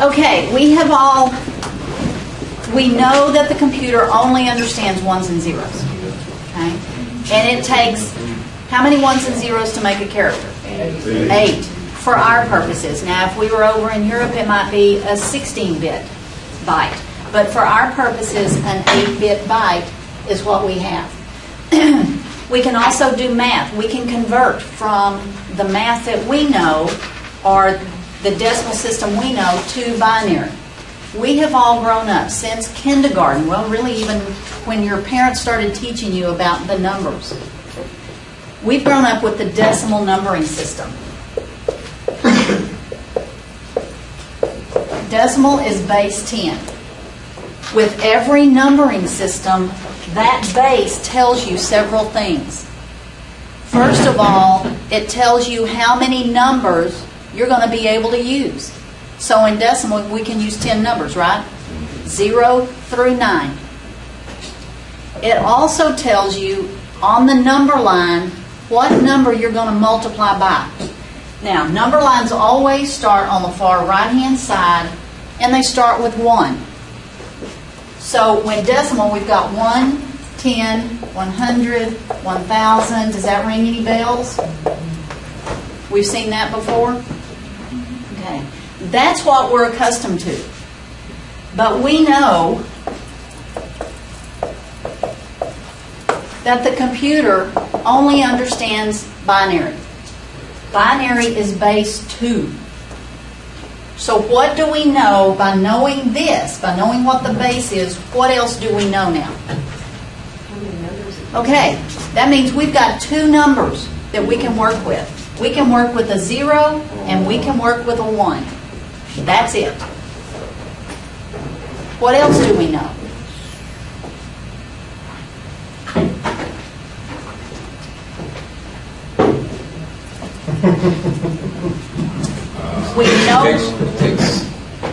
Okay, we know that the computer only understands ones and zeros. Okay? And it takes how many ones and zeros to make a character? 8 for our purposes. Now, if we were over in Europe, it might be a 16-bit byte. But for our purposes, an 8-bit byte is what we have. We can also do math. We can convert from the math that we know, or the decimal system we know, to binary. We have all grown up since kindergarten, well, really even when your parents started teaching you about the numbers. We've grown up with the decimal numbering system. Decimal is base 10. With every numbering system, that base tells you several things. First of all, it tells you how many numbers you're going to be able to use. So in decimal, we can use 10 numbers, right? 0 through 9. It also tells you on the number line what number you're going to multiply by. Now, number lines always start on the far right-hand side, and they start with 1. So when decimal, we've got 1, 10, 100, 1,000. Does that ring any bells? We've seen that before? Okay. That's what we're accustomed to. But we know that the computer only understands binary. Binary is base 2. So what do we know by knowing this, by knowing what the base is, what else do we know now? Okay, that means we've got 2 numbers that we can work with. We can work with a 0 and we can work with a 1. That's it. What else do we know? We know. You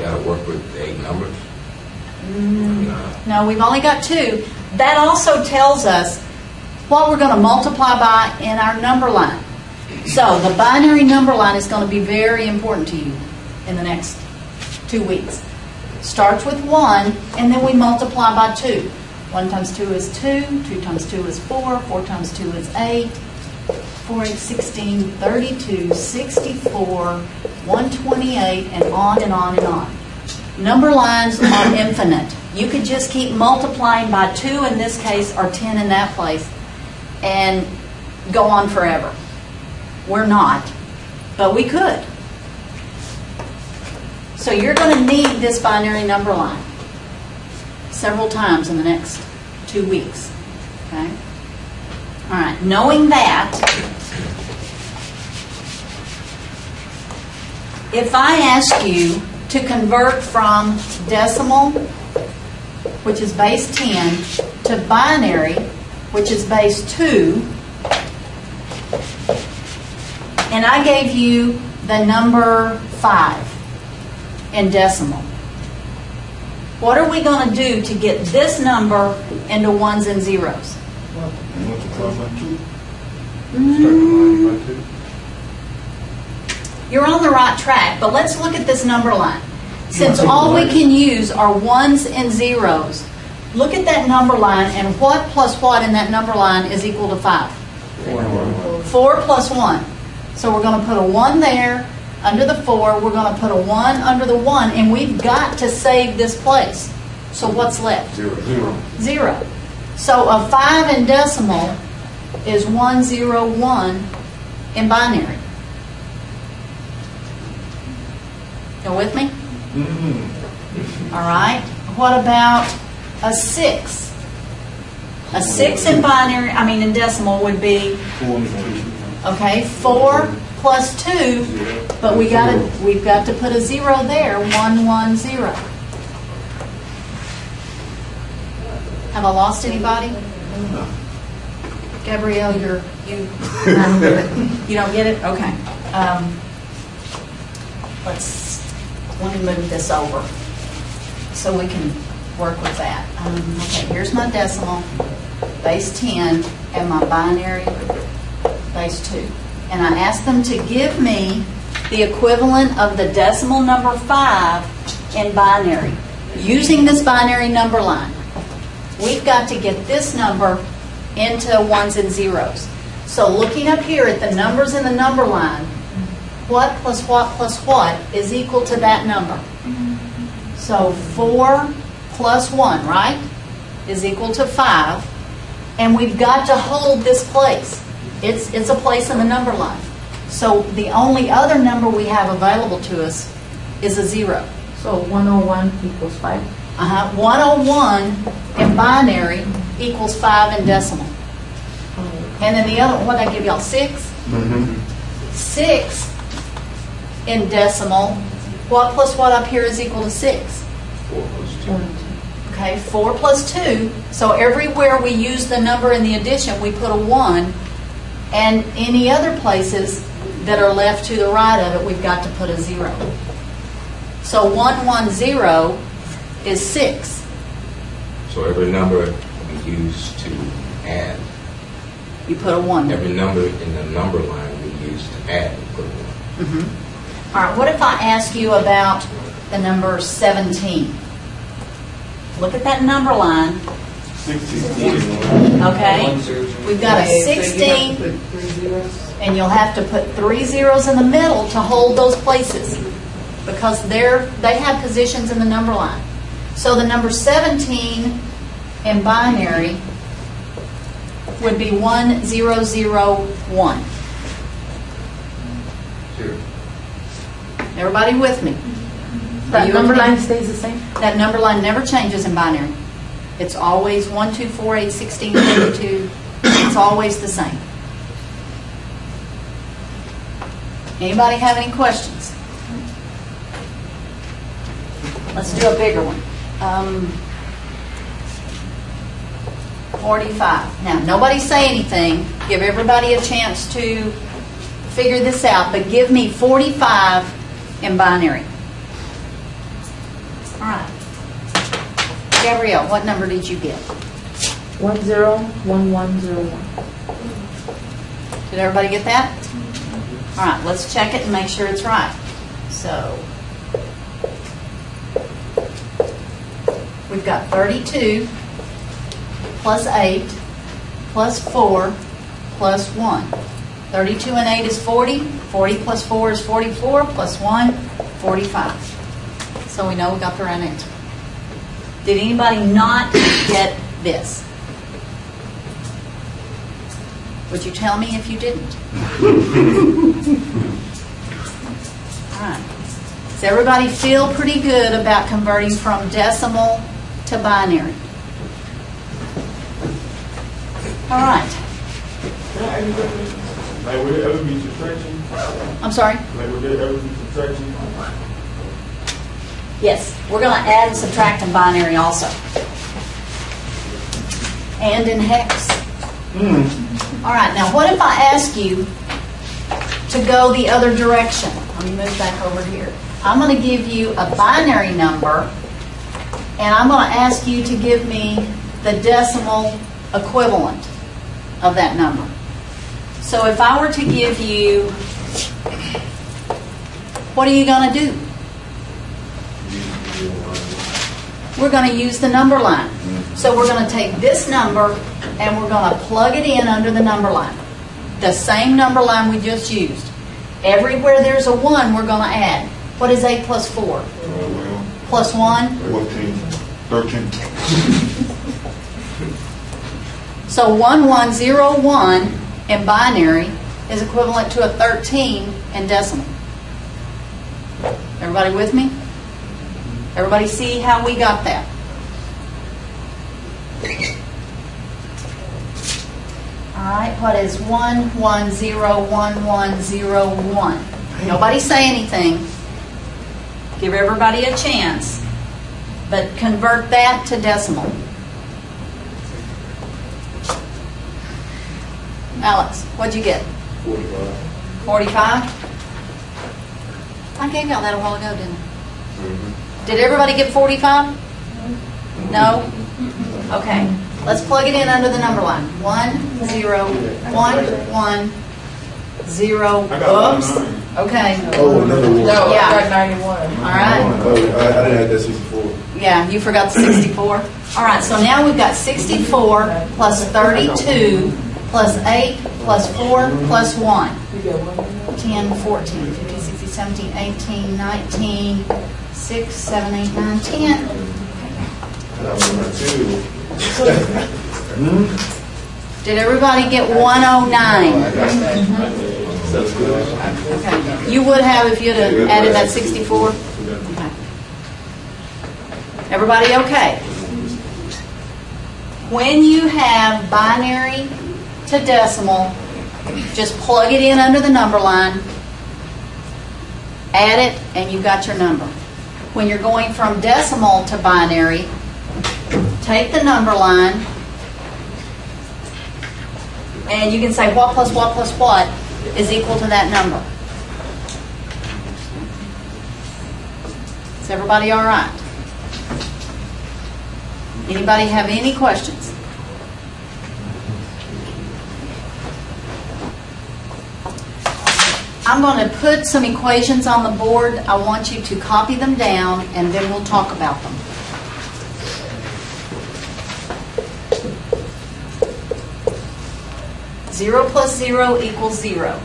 got to work with 8 numbers. No, we've only got 2. That also tells us what we're going to multiply by in our number line. So the binary number line is going to be very important to you in the next 2 weeks. Starts with 1, and then we multiply by 2. 1 times 2 is 2. 2 times 2 is 4. 4 times 2 is 8. 4, 8, 16, 32, 64, 128, and on and on and on. Number lines are infinite. You could just keep multiplying by 2 in this case, or 10 in that place, and go on forever. We're not, but we could. So you're going to need this binary number line several times in the next 2 weeks. Okay? All right. Knowing that, if I ask you to convert from decimal, which is base 10, to binary, which is base 2, and I gave you the number 5 in decimal, what are we going to do to get this number into ones and zeros? Multiply by 2. You're on the right track, but let's look at this number line. Since all we can use are ones and zeros, look at that number line, and what plus what in that number line is equal to 5? 4 plus 1. So we're going to put a 1 there under the 4. We're going to put a 1 under the 1, and we've got to save this place. So what's left? 0. So a 5 in decimal is 101 in binary. You with me? All right. What about a 6? A 6 in binary, in decimal would be, okay, 4 plus 2, but we've got to put a 0 there, 110. Have I lost anybody? No. Gabrielle, you don't get it? Okay. Let me move this over so we can work with that. Okay, here's my decimal, base 10, and my binary, base 2. And I asked them to give me the equivalent of the decimal number 5 in binary, using this binary number line, we've got to get this number into ones and zeros. So looking up here at the numbers in the number line, what plus what is equal to that number? So 4 plus 1, right, is equal to 5. And we've got to hold this place. It's a place in the number line. So the only other number we have available to us is a 0. So 101 equals 5. 101 in binary equals 5 in decimal. And then the other, what did I give y'all, 6? 6 in decimal. What plus what up here is equal to 6? 4 plus 2. Okay, 4 plus 2. So everywhere we use the number in the addition, we put a 1. And any other places that are left to the right of it, we've got to put a 0. So 110 is 6. So every number we use to add, You put a 1. every number in the number line we use to add, we put a 1. All right, what if I ask you about the number 17? Look at that number line. 1641. Okay, we've got a 16, and you'll have to put 3 zeros in the middle to hold those places because they have positions in the number line. So the number 17 in binary would be 1001. Sure. Everybody with me? That You number okay? line stays the same? That number line never changes in binary. It's always 1, 2, 4, 8, 16, 32. It's always the same. Anybody have any questions? Let's do a bigger one. 45. Now, nobody say anything. Give everybody a chance to figure this out, but give me 45 in binary. All right. Gabrielle, what number did you get? 101101. Did everybody get that? All right, let's check it and make sure it's right. So, we've got 32 plus 8 plus 4 plus 1. 32 and 8 is 40. 40 plus 4 is 44 plus 1, 45. So we know we got the right answer. Did anybody not get this? Would you tell me if you didn't? All right. Does everybody feel pretty good about converting from decimal to binary? All right. Like, would it ever be subtraction? I'm sorry? Like, would there ever be subtraction? Yes, we're going to add and subtract in binary also. And in hex. All right, now what if I ask you to go the other direction? Let me move back over here. I'm going to give you a binary number, and I'm going to ask you to give me the decimal equivalent of that number. So if I were to give you, what are you going to do? We're going to use the number line. So we're going to take this number and we're going to plug it in under the number line. The same number line we just used. Everywhere there's a 1, we're going to add. What is 8 plus 4? Well, Plus 1? 14, 13. So 1101 in binary is equivalent to a 13 in decimal. Everybody with me? Everybody see how we got that? All right, what is 11011101? Nobody say anything. Give everybody a chance. But convert that to decimal. Alex, what'd you get? 45. 45? I gave y'all that a while ago, didn't I? Did everybody get 45? No? Okay. Let's plug it in under the number line. 1, 0, 1, 1, 0. I got Oops. 19. Okay, Oh, another one. No, Yeah. I got 91. all right. Oh, I didn't have that 64. Yeah, you forgot the 64. All right, so now we've got 64 plus 32 plus 8 plus 4 plus 1. 10, 14, 15, 16, 17, 18, 19, 6, 7, 8, 9, 10. And I was number 2. Did everybody get 109? That's good. Okay. You would have if you'd have added that 64? Okay. Everybody okay? When you have binary to decimal, just plug it in under the number line, add it, and you've got your number. When you're going from decimal to binary, take the number line, and you can say what plus what is equal to that number. Is everybody all right? Anybody have any questions? I'm going to put some equations on the board. I want you to copy them down, and then we'll talk about them. Zero plus 0 equals 0.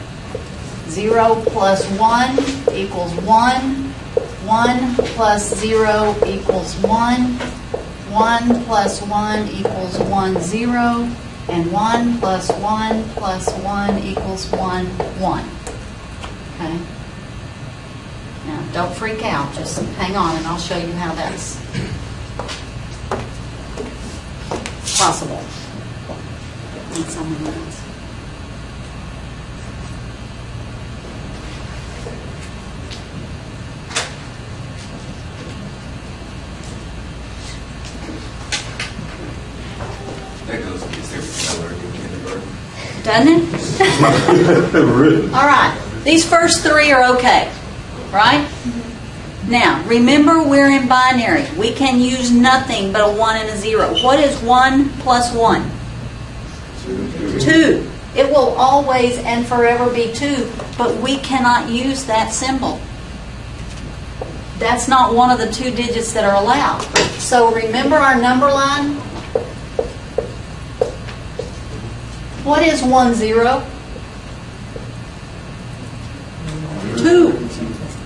0 plus 1 equals 1. 1 plus 0 equals 1. 1 plus 1 equals 1, 0. And 1 plus 1 plus 1 equals 1, 1. Okay? Now, don't freak out. Just hang on, and I'll show you how that's possible. Need someone else. That goes against everything I learned in kindergarten. Doesn't it? Really? All right. These first three are okay, right? Now, remember we're in binary. We can use nothing but a 1 and a 0. What is 1 plus 1? 2. It will always and forever be 2, but we cannot use that symbol. That's not one of the 2 digits that are allowed. So remember our number line? What is 1, 0? 2.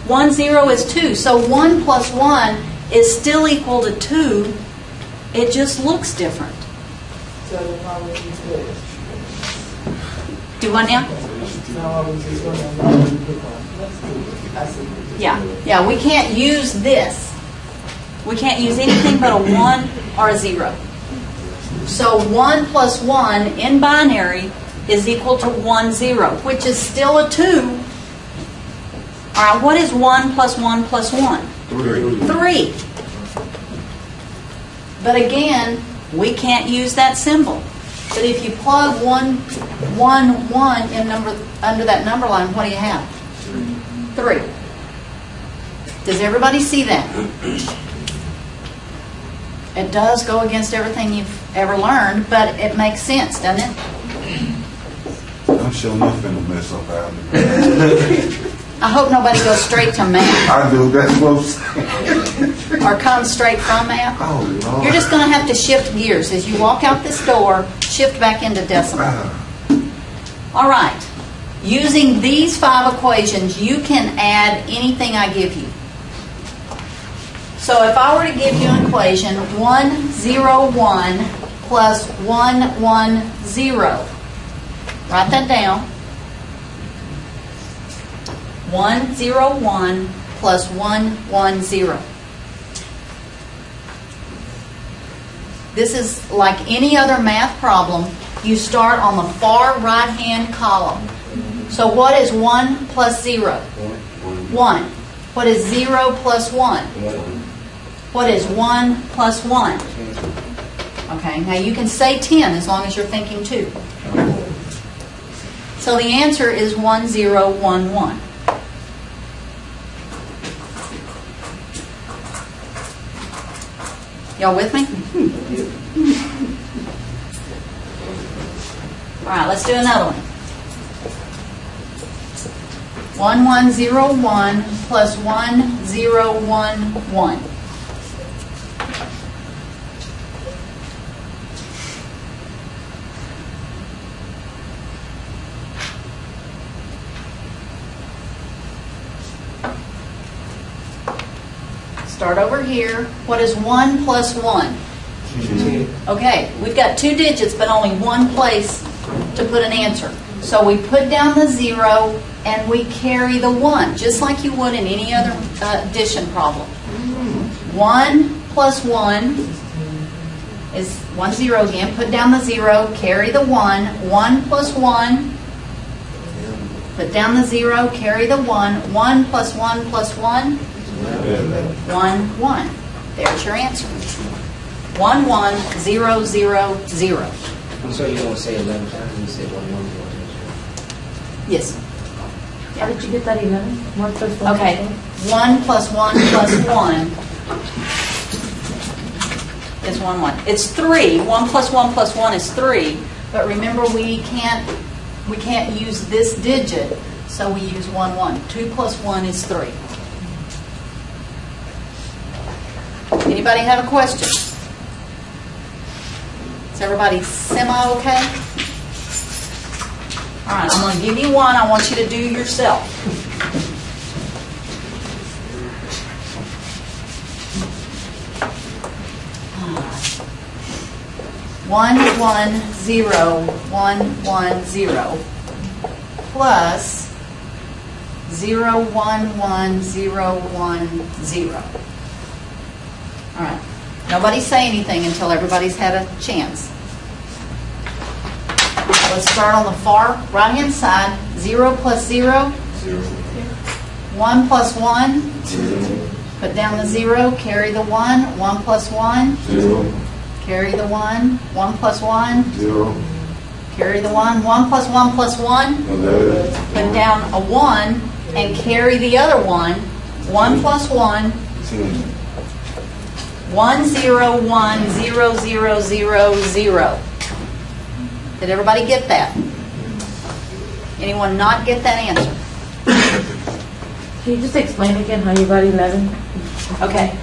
1, 0 is 2. So 1 plus 1 is still equal to 2. It just looks different. So the problem is this. Do what now? No, I was just wondering why we put one. Let's do it. I see. Yeah, we can't use this. We can't use anything but a 1 or a 0. So 1 plus 1 in binary is equal to 1, 0, which is still a 2. All right, what is 1 plus 1 plus 1? 3. But again, we can't use that symbol. But if you plug 1, 1, 1 in under that number line, what do you have? 3. Does everybody see that? It does go against everything you've ever learned, but it makes sense, doesn't it? I'm sure nothing will mess up out I hope nobody goes straight to math I do, that's what I'm saying. or comes straight from math. Oh, Lord. You're just going to have to shift gears. As you walk out this door, shift back into decimal. All right. Using these 5 equations, you can add anything I give you. So if I were to give you an equation, 1, 0, 1 plus 1, 1, 0. Write that down. 1, 0, 1 plus 1, 1, 0. This is like any other math problem. You start on the far right-hand column. So what is 1 plus 0? 1. What is 0 plus 1? What is 1 plus 1? Okay, now you can say 10 as long as you're thinking 2. So the answer is 1, 0, 1, 1. Y'all with me? All right, let's do another one. 1101 plus 1011. Start over here. What is 1 plus 1? Okay, we've got two digits, but only one place to put an answer. So we put down the 0 and we carry the 1, just like you would in any other addition problem. 1 plus 1 is 1 0 again. Put down the 0, carry the 1. 1 plus 1. Put down the 0, carry the 1. 1 plus 1 plus 1. 1, 1. There's your answer. 1, 1, 0, 0, 0. So you don't say 11 times, you say 1, 1, 1. Yes. How did you get that 11? 1 plus 1? Okay. 1 plus 1 plus 1 is 1, 1. It's 3. 1 plus 1 plus 1 is 3. But remember, we can't use this digit, so we use 1, 1. 2 plus 1 is 3. Anybody have a question? Is everybody semi-okay? All right, I'm going to give you one I want you to do yourself. One, 0, 1, 0 plus 0, 1, 0, 1, 0. All right. Nobody say anything until everybody's had a chance. Let's start on the far right-hand side. 0 plus 0. 1 plus 1. Put down the 0. Carry the 1. 1 plus 1. Carry the 1. 1 plus 1. Carry the 1. 1 plus 1 plus 1. Put down a 1 and carry the other 1. 1 plus 1. 1, 0, 1, 0, 0, 0, 0. Did everybody get that? Anyone not get that answer? Can you just explain again how you got 11? Okay.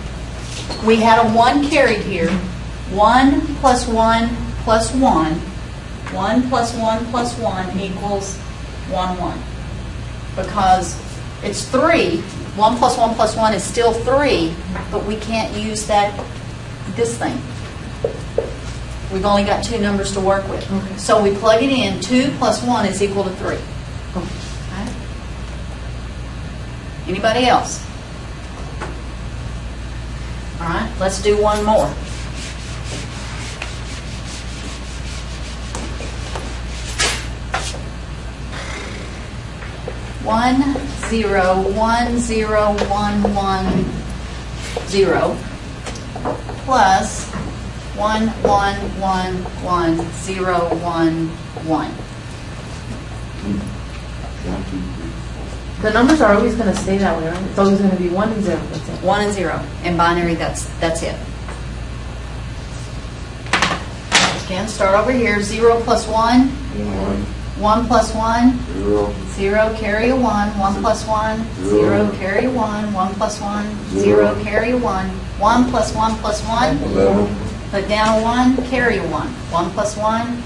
We had a 1 carried here. 1 plus 1 plus 1. 1 plus 1 plus 1 equals 1, 1. Because it's 3. 1 plus 1 plus 1 is still 3, but we can't use this thing. We've only got 2 numbers to work with. Okay. So we plug it in. 2 plus 1 is equal to 3. Okay. Anybody else? All right, let's do one more. One, 0, 1, 0, 1, 1, 0 plus 1, 1, 1, 1, 0, 1, 1. The numbers are always going to stay that way, right? It's always going to be 1 and 0. That's it. 1 and 0. In binary, that's it. Again, start over here. 0 plus 1. 1 plus 1. 0, carry a 1. 1 plus 1. 0, carry a 1. 1 plus 1. 0, carry a 1. 1 plus 1 plus 1. Put down a 1, carry a 1. 1 plus 1.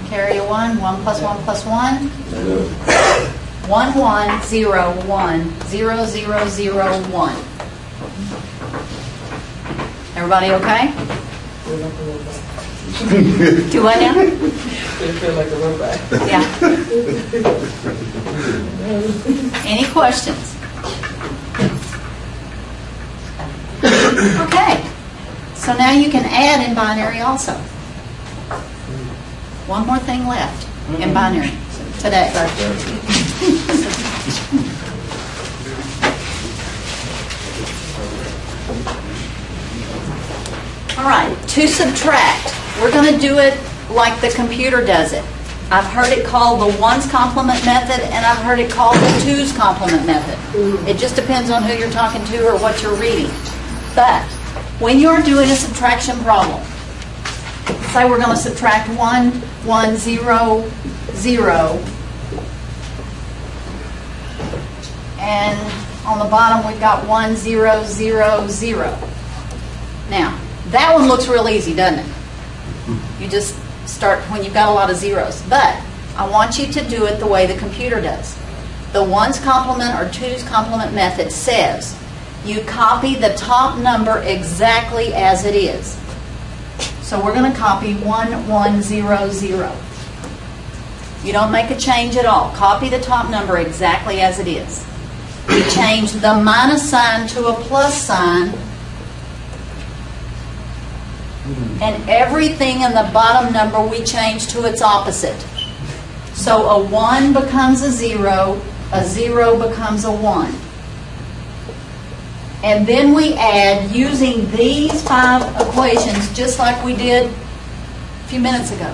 Carry a 1. 1 plus 1 plus 1. 1, 1, 0, 1, 0, 0, 0, 1. Everybody okay? Do what now? They feel like a robot. Yeah. Any questions? Okay. So now you can add in binary also. One more thing left in binary today. All right, to subtract, we're going to do it like the computer does it. I've heard it called the ones complement method, and I've heard it called the twos complement method. It just depends on who you're talking to or what you're reading. But when you're doing a subtraction problem, say we're going to subtract 1, 1, 0, 0, And on the bottom, we've got 1, 0, 0, 0. Now, that one looks real easy, doesn't it? You just start when you've got a lot of zeros. But I want you to do it the way the computer does. The ones complement or twos complement method says you copy the top number exactly as it is. So we're going to copy 1, 1, 0, 0. You don't make a change at all. Copy the top number exactly as it is. We change the minus sign to a plus sign, and everything in the bottom number we change to its opposite. So a 1 becomes a 0 becomes a 1. And then we add using these 5 equations just like we did a few minutes ago.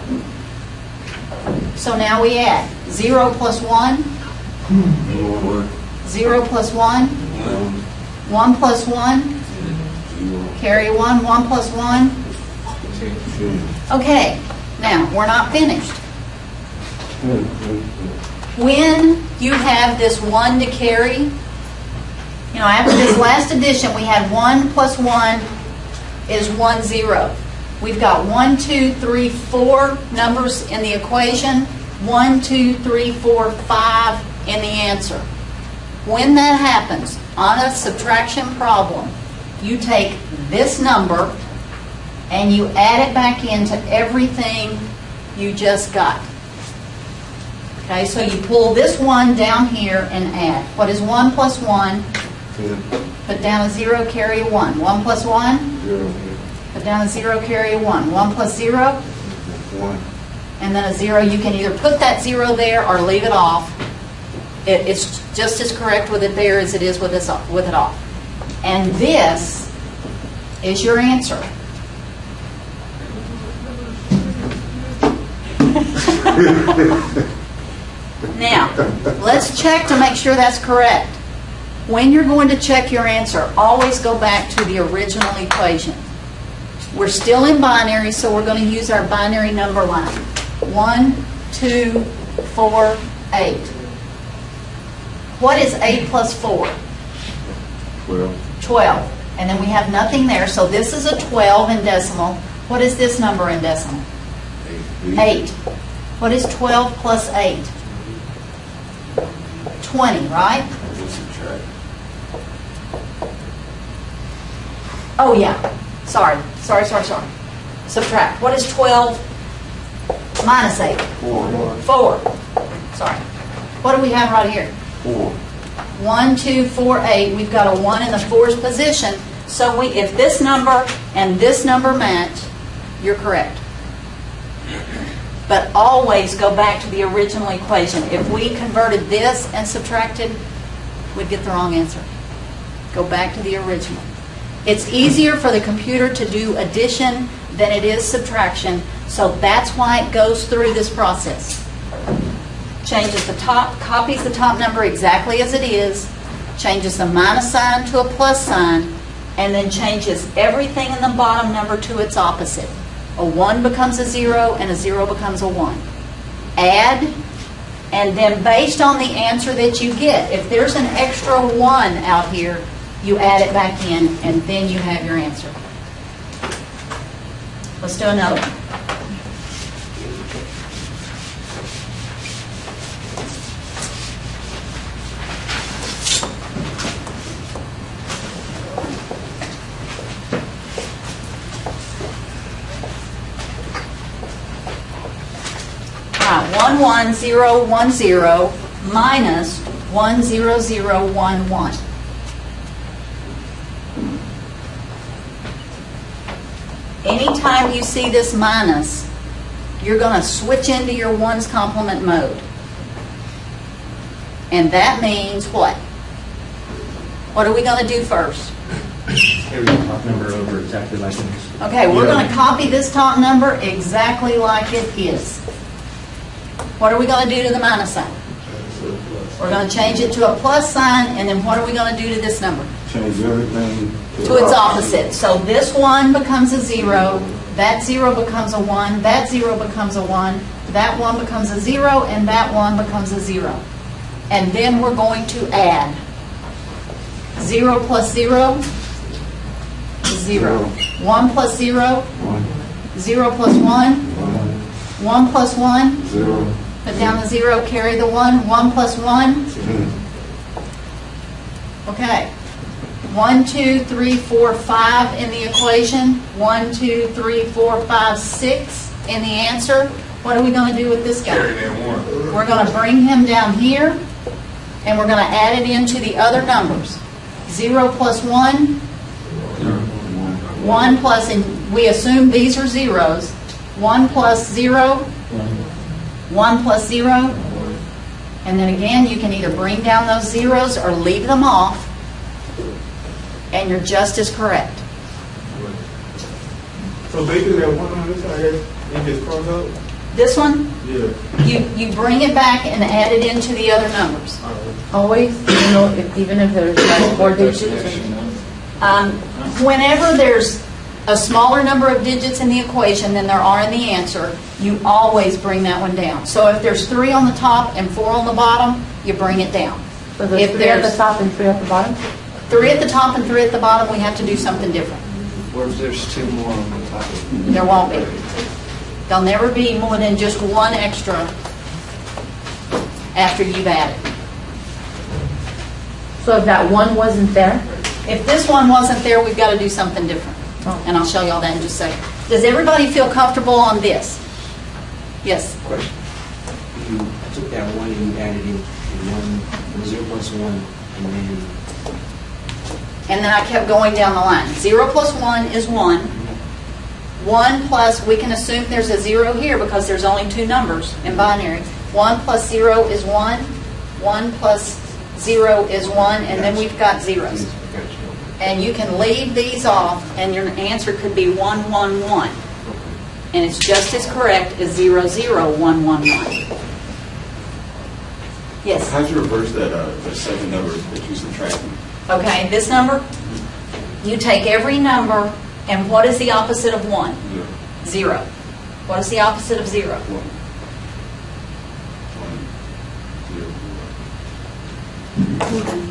So now we add 0 plus 1, 0 plus 1, 1 plus 1, carry 1, 1 plus 1. Okay, now we're not finished. When you have this 1 to carry, you know, after this last addition, we had 1 plus 1 is 1, 0. We've got 1, 2, 3, 4 numbers in the equation, 1, 2, 3, 4, 5 in the answer. When that happens on a subtraction problem, you take this number and you add it back into everything you just got. Okay, so you pull this 1 down here and add. What is 1 plus 1? Put down a 0, carry a 1. 1 plus 1? 0. Put down a 0, carry a 1. 1 plus 0? 1. And then a 0. You can either put that 0 there or leave it off. It's just as correct with it there as it is with it off. And this is your answer. Now, let's check to make sure that's correct. When you're going to check your answer, always go back to the original equation. We're still in binary, so we're going to use our binary number line. 1, 2, 4, 8. What is 8 plus 4? 12. 12. And then we have nothing there, so this is a 12 in decimal. What is this number in decimal? 8. What is 12 plus 8? 20, right? Oh, yeah. Sorry. Subtract. What is 12 minus 8? 4. Sorry. What do we have right here? 4. 1, 2, 4, 8. We've got a 1 in the 4's position. So if this number and this number match, you're correct. But always go back to the original equation. If we converted this and subtracted, we'd get the wrong answer. Go back to the original. It's easier for the computer to do addition than it is subtraction, so that's why it goes through this process. Changes the top, copies the top number exactly as it is, changes the minus sign to a plus sign, and then changes everything in the bottom number to its opposite. A 1 becomes a 0, and a 0 becomes a 1. Add, and then based on the answer that you get, if there's an extra 1 out here, you add it back in, and then you have your answer. Let's do another one. All right, 11010 minus 10011. Anytime you see this minus, you're going to switch into your ones complement mode. And that means what? What are we going to do first? Carry the top number over exactly like it is. Okay, we're going to copy this top number exactly like it is. What are we going to do to the minus sign? We're going to change it to a plus sign, and then what are we going to do to this number? Change everything To its opposite. So this 1 becomes a 0, that 0 becomes a 1, that 0 becomes a 1, that 1 becomes a 0, and that 1 becomes a 0. And then we're going to add. 0 plus 0 is 0. 1 plus 0, 0 plus 1, 1 plus 1, 0, put down the 0, carry the 1, 1 plus 1, 10, okay. 1, 2, 3, 4, 5 in the equation. 1, 2, 3, 4, 5, 6 in the answer. What are we going to do with this guy? We're going to bring him down here, and we're going to add it into the other numbers. 0 plus 1, 1 plus, and we assume these are zeros. 1 plus 0, 1 plus 0. And then again, you can either bring down those zeros or leave them off, and you're just as correct. So basically that one on this side, it just cross out? This one, Yeah. you bring it back and add it into the other numbers. Always, even if there's like 4 digits. Whenever there's a smaller number of digits in the equation than there are in the answer, you always bring that one down. So if there's 3 on the top and 4 on the bottom, you bring it down. So there's If 3 at the there's- top and 3 at the bottom? 3 at the top and 3 at the bottom, we have to do something different. What if there's 2 more on the top? There won't be. There'll never be more than just 1 extra after you've added. So if that 1 wasn't there? If this one wasn't there, we've got to do something different. And I'll show you all that in just a second. Does everybody feel comfortable on this? Yes? Question. You took that 1 and you added in 1, 0 plus 1, and then... And then I kept going down the line. 0 plus 1 is 1. 1 plus, we can assume there's a 0 here because there's only 2 numbers in binary. 1 plus 0 is 1. 1 plus 0 is 1, and then we've got zeros. And you can leave these off, and your answer could be 1, 1, 1. And it's just as correct as 0, 0, 1, 1, 1. Yes? How'd you reverse that, the second number that you subtracted? Okay, this number, you take every number, and what is the opposite of 1? 0. What is the opposite of 0? 1, 0.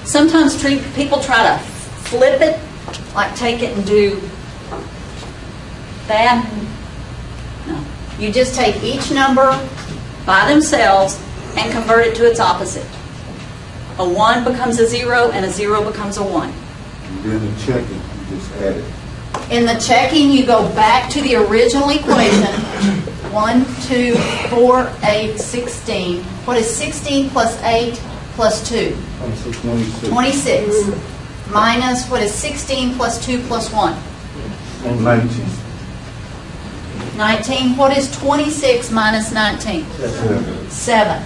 Sometimes people try to flip it, like take it and do that. No. You just take each number by themselves and convert it to its opposite. A 1 becomes a 0, and a 0 becomes a 1. And then the checking, you just add it. In the checking, you go back to the original equation. 1, 2, 4, 8, 16. What is 16 plus 8 plus 2? 26. 26. Minus, what is 16 plus 2 plus 1? 19. 19. What is 26 minus 19? 7. 7.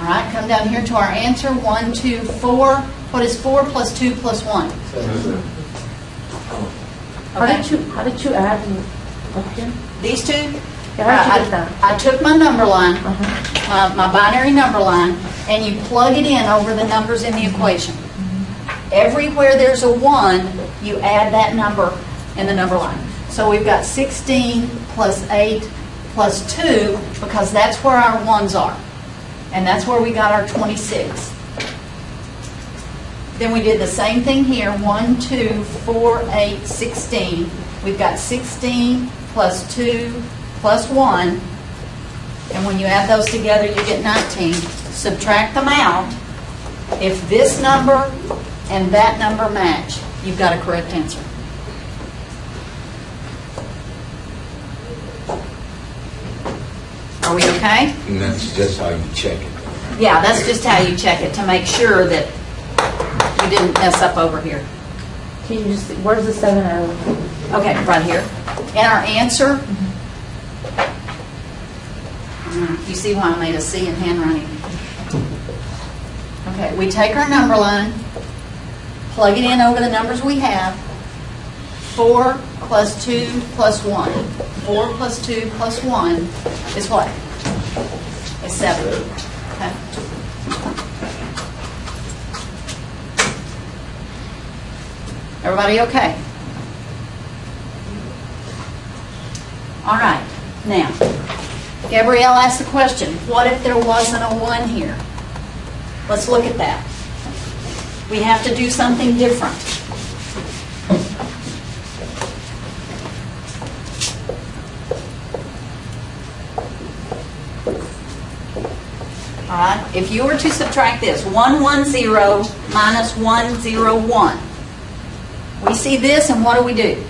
All right, come down here to our answer. 1, 2, 4. What is 4 plus 2 plus 1? 7. How did you add up here? These two? Yeah, how did you get that? I took my number line, Uh-huh. my binary number line, and you plug it in over the numbers in the equation. Everywhere there's a 1, you add that number in the number line. So we've got 16 plus 8 plus 2, because that's where our 1s are. And that's where we got our 26. Then we did the same thing here. 1, 2, 4, 8, 16. We've got 16 plus 2 plus 1. And when you add those together, you get 19. Subtract them out. If this number and that number match, you've got a correct answer. Are we okay? And that's just how you check it. Yeah, that's just how you check it, to make sure that you didn't mess up over here. Can you just, where's the 7 arrow? Okay, right here. And our answer, you see why I made a C in handwriting. Okay, we take our number line, plug it in over the numbers we have. 4 plus 2 plus 1. 4 plus 2 plus 1 is what? It's 7. Okay. Everybody okay? All right. Now, Gabrielle asked the question, what if there wasn't a 1 here? Let's look at that. We have to do something different. All right, if you were to subtract this, 110 minus 101, we see this, and what do we do?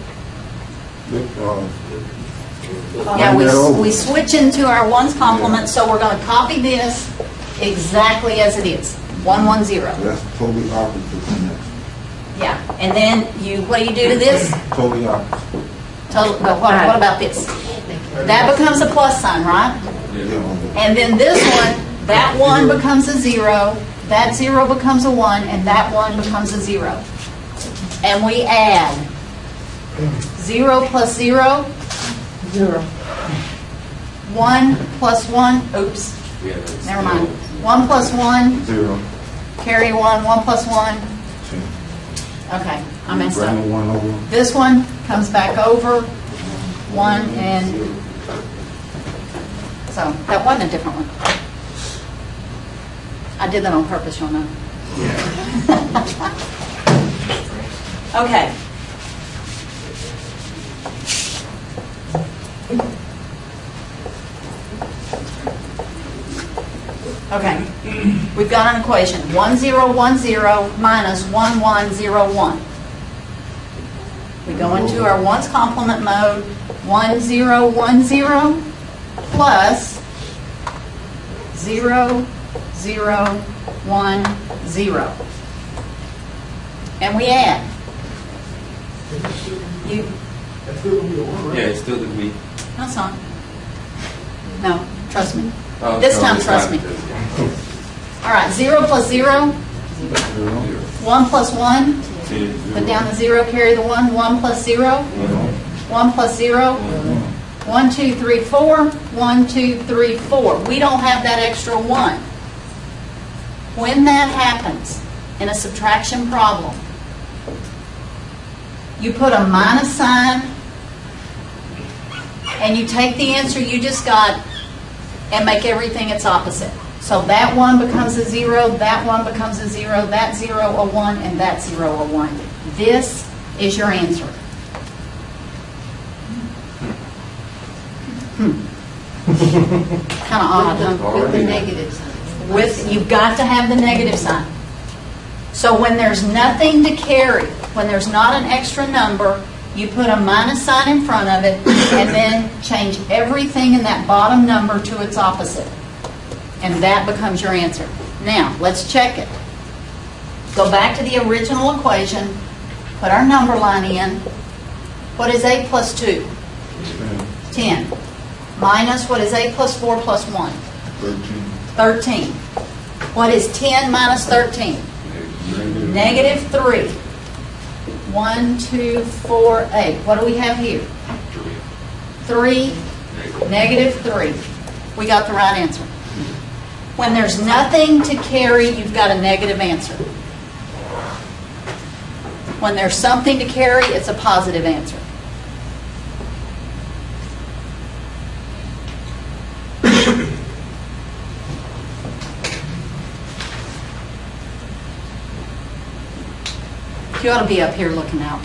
Yeah, we switch into our ones complement, so we're going to copy this exactly as it is, 110. That's totally opposite from that. Yeah, and then what do you do to this? Totally opposite. But what about this? That becomes a plus sign, right? Yeah. And then this one, that 1 becomes a 0, that 0 becomes a 1, and that 1 becomes a 0. And we add 0 plus 0, 0. 1 plus 1, oops, Yeah, that's never mind. still- 1 plus 1, 0. carry 1, 1 plus 1. 10. Okay, I messed up. Bring the 1 over. This one comes back over, 1, and so that wasn't a different one. I did that on purpose, you'll know. Okay. Okay, we've got an equation, 1010 minus 1101. We go into our ones complement mode, 1010 plus 0010. And we add. You, That's still gonna be a 1, right? Yeah, it's still the me. no, it's not. No, trust me. Oh, This no, time, it's trust not. me. All right, 0 plus 0, 1 plus 1, 10, put down the 0, carry the 1, 1 plus 0, 1 plus 0, 1, 2, 3, 4, 1, 2, 3, 4. We don't have that extra 1. When that happens in a subtraction problem, you put a minus sign and you take the answer you just got and make everything its opposite. So that 1 becomes a 0, that 1 becomes a 0, that 0 a 1, and that 0 a 1. This is your answer. Kind of odd, huh? With the negative sign. You've got to have the negative sign. So when there's nothing to carry, when there's not an extra number, you put a minus sign in front of it and then change everything in that bottom number to its opposite. And that becomes your answer. Now, let's check it. Go back to the original equation, put our number line in. What is 8 plus 2? 10. Minus what is 8 plus 4 plus 1? 13. 13. What is 10 minus 13? Negative 3. 1, 2, 4, 8. What do we have here? 3, negative 3. We got the right answer. When there's nothing to carry, you've got a negative answer. When there's something to carry, it's a positive answer. You ought to be up here looking out.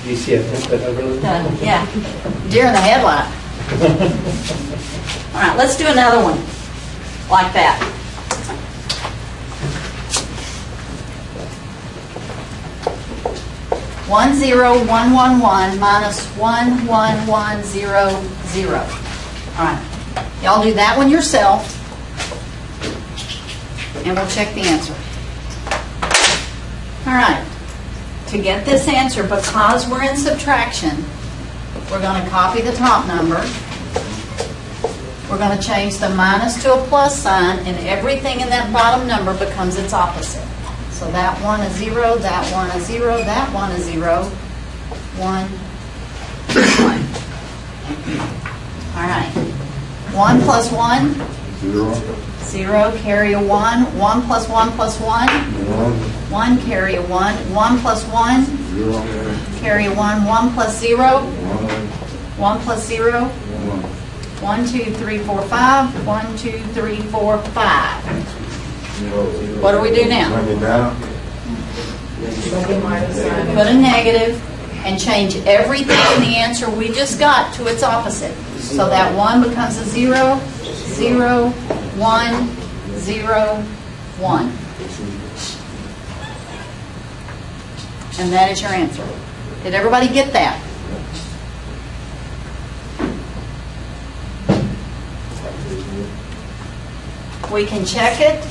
You see it, that overlook? Yeah, deer in the headlight. All right, let's do another one like that. One zero one one one minus 11100. All right, y'all do that one yourself, and we'll check the answer. All right, to get this answer, because we're in subtraction, we're going to copy the top number. We're going to change the minus to a plus sign, and everything in that bottom number becomes its opposite. So that one a 0, that one a 0, that one a 0, 1, 1. All right. 1 plus 1? 0. 0, carry a 1. 1 plus 1 plus 1? 1, carry a 1. 1 plus 1? 0. Carry a 1. 1 plus 0? 1 plus 0? 1. 1, 2, 3, 4, 5. 1, 2, 3, 4, 5. What do we do now? Bring it down. Like a minus sign. Put a negative and change everything in the answer we just got to its opposite. So that 1 becomes a 0, 0, 1, 0, 1. And that is your answer. Did everybody get that? We can check it.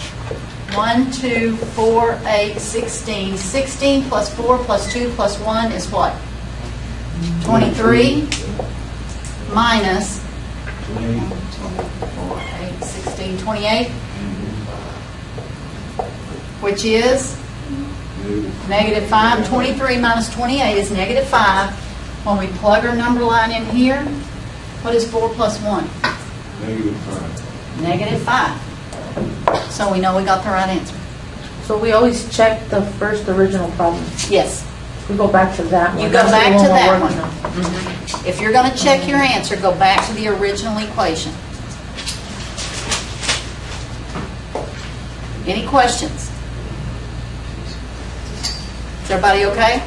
1, 2, 4, 8, 16. 16 plus 4 plus 2 plus 1 is what? 23 minus 1, 2, 4, 8, 16, 28, which is negative 5. 23 minus 28 is negative 5. When we plug our number line in here, what is 4 plus 1? -5. Negative 5. So we know we got the right answer. So we always check the first original problem. Yes. We go back to that one. You go That's the back to we're that working one. on. If you're going to check your answer, go back to the original equation. Any questions? Is everybody okay?